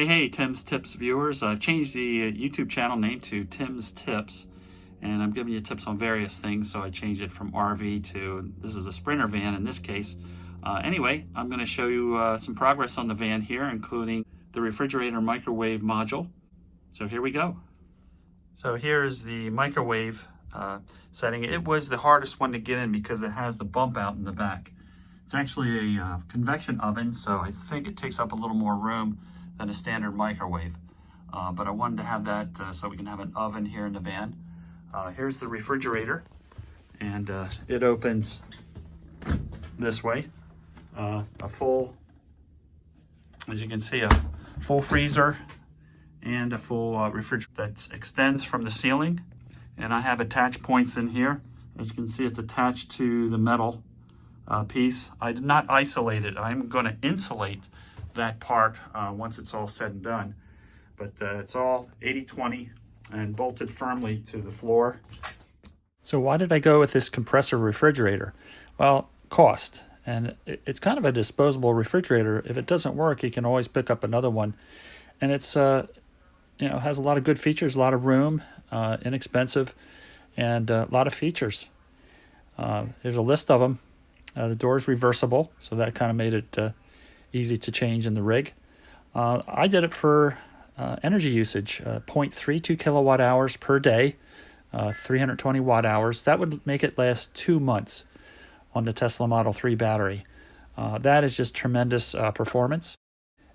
Hey, Tim's Tips viewers. I've changed the YouTube channel name to Tim's Tips, and I'm giving you tips on various things, so I changed it from RV to, this is a Sprinter van in this case. Anyway, I'm going to show you some progress on the van here, including the refrigerator microwave module. So here we go. So here's the microwave setting. It was the hardest one to get in because it has the bump out in the back. It's actually a convection oven, so I think it takes up a little more room than a standard microwave. But I wanted to have that so we can have an oven here in the van. Here's the refrigerator, and it opens this way. A full, as you can see, a full freezer and a full refrigerator that extends from the ceiling. And I have attach points in here. As you can see, it's attached to the metal piece. I did not isolate it. I'm going to insulate that part once it's all said and done. But it's all 80/20 and bolted firmly to the floor. So why did I go with this compressor refrigerator? Well, cost. And it's kind of a disposable refrigerator. If it doesn't work, you can always pick up another one. And it's has a lot of good features, a lot of room, inexpensive, and a lot of features. There's a list of them. The door is reversible, so that kind of made it easy to change in the rig. I did it for energy usage, 0.32 kilowatt hours per day, 320 watt hours. That would make it last 2 months on the Tesla Model 3 battery. That is just tremendous performance,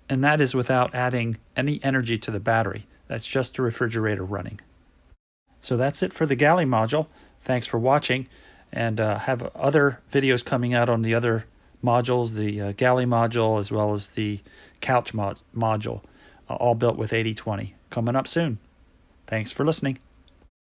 and that is without adding any energy to the battery. That's just the refrigerator running. So that's it for the galley module. Thanks for watching, and have other videos coming out on the other modules, the galley module as well as the couch module, all built with 80/20, coming up soon. Thanks for listening.